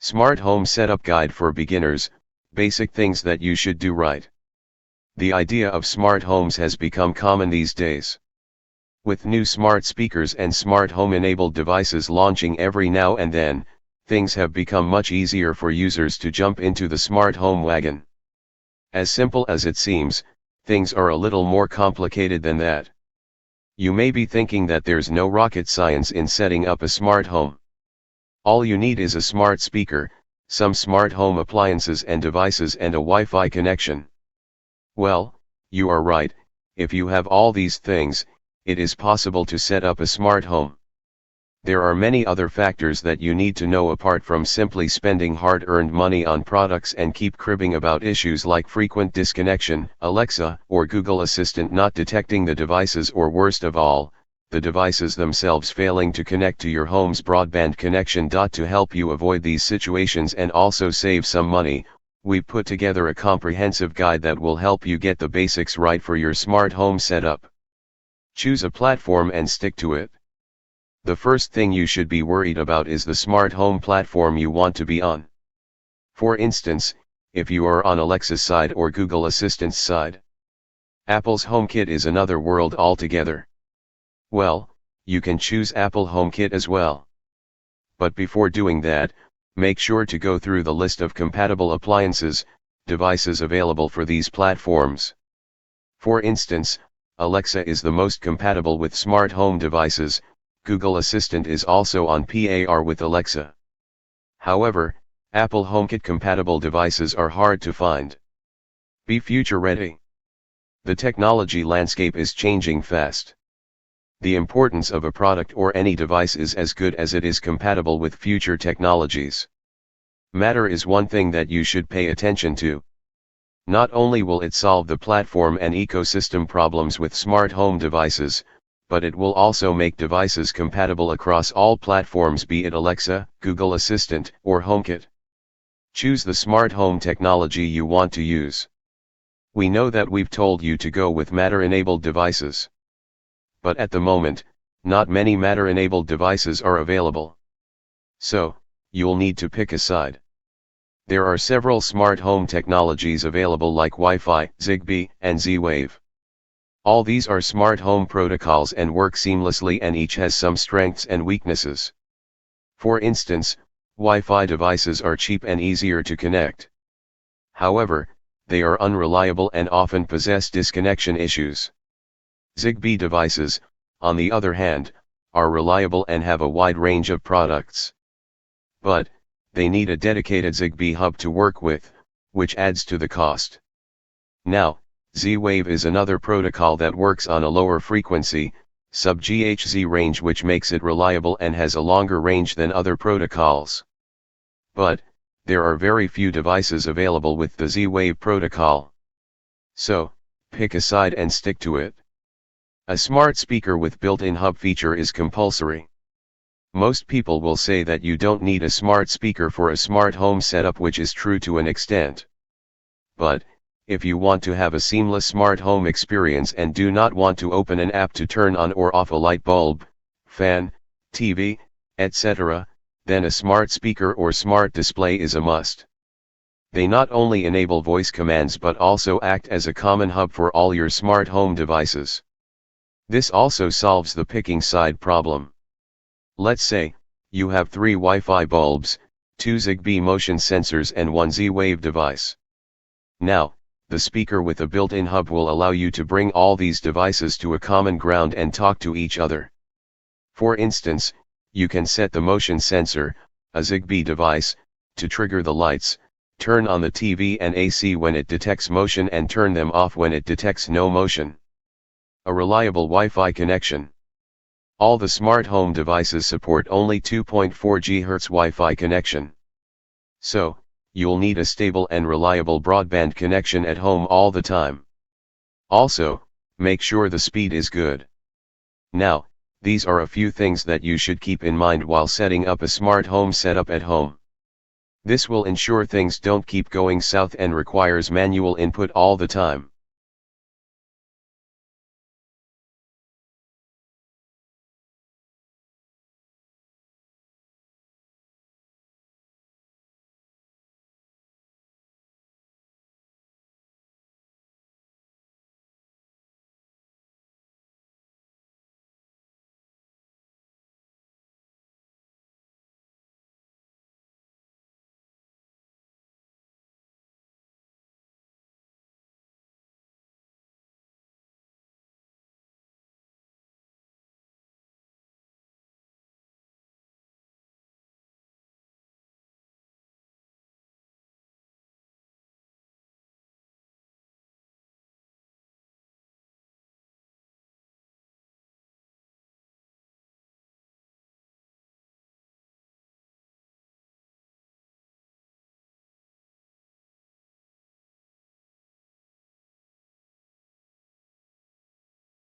Smart Home Setup Guide for Beginners, Basic Things That You Should Do Right. The idea of smart homes has become common these days. With new smart speakers and smart home-enabled devices launching every now and then, things have become much easier for users to jump into the smart home wagon. As simple as it seems, things are a little more complicated than that. You may be thinking that there's no rocket science in setting up a smart home. All you need is a smart speaker, some smart home appliances and devices and a Wi-Fi connection. Well, you are right. If you have all these things, it is possible to set up a smart home. There are many other factors that you need to know apart from simply spending hard-earned money on products and keep cribbing about issues like frequent disconnection, Alexa or Google Assistant not detecting the devices, or worst of all, the devices themselves failing to connect to your home's broadband connection. To help you avoid these situations and also save some money, we put together a comprehensive guide that will help you get the basics right for your smart home setup. Choose a platform and stick to it. The first thing you should be worried about is the smart home platform you want to be on. For instance, if you are on Alexa's side or Google Assistant's side. Apple's HomeKit is another world altogether. Well, you can choose Apple HomeKit as well. But before doing that, make sure to go through the list of compatible appliances, devices available for these platforms. For instance, Alexa is the most compatible with smart home devices. Google Assistant is also on par with Alexa. However, Apple HomeKit compatible devices are hard to find. Be future ready. The technology landscape is changing fast. The importance of a product or any device is as good as it is compatible with future technologies. Matter is one thing that you should pay attention to. Not only will it solve the platform and ecosystem problems with smart home devices, but it will also make devices compatible across all platforms, be it Alexa, Google Assistant, or HomeKit. Choose the smart home technology you want to use. We know that we've told you to go with Matter-enabled devices. But at the moment, not many Matter-enabled devices are available. So, you'll need to pick a side. There are several smart home technologies available like Wi-Fi, Zigbee, and Z-Wave. All these are smart home protocols and work seamlessly, and each has some strengths and weaknesses. For instance, Wi-Fi devices are cheap and easier to connect. However, they are unreliable and often possess disconnection issues. Zigbee devices, on the other hand, are reliable and have a wide range of products. But, they need a dedicated Zigbee hub to work with, which adds to the cost. Now, Z-Wave is another protocol that works on a lower frequency, sub-GHz range, which makes it reliable and has a longer range than other protocols. But, there are very few devices available with the Z-Wave protocol. So, pick a side and stick to it. A smart speaker with built-in hub feature is compulsory. Most people will say that you don't need a smart speaker for a smart home setup, which is true to an extent. But, if you want to have a seamless smart home experience and do not want to open an app to turn on or off a light bulb, fan, TV, etc., then a smart speaker or smart display is a must. They not only enable voice commands but also act as a common hub for all your smart home devices. This also solves the picking side problem. Let's say, you have 3 Wi-Fi bulbs, 2 Zigbee motion sensors and 1 Z-Wave device. Now, the speaker with a built-in hub will allow you to bring all these devices to a common ground and talk to each other. For instance, you can set the motion sensor, a Zigbee device, to trigger the lights, turn on the TV and AC when it detects motion and turn them off when it detects no motion. A reliable Wi-Fi connection. All the smart home devices support only 2.4 GHz Wi-Fi connection. So, you'll need a stable and reliable broadband connection at home all the time. Also, make sure the speed is good. Now, these are a few things that you should keep in mind while setting up a smart home setup at home. This will ensure things don't keep going south and requires manual input all the time.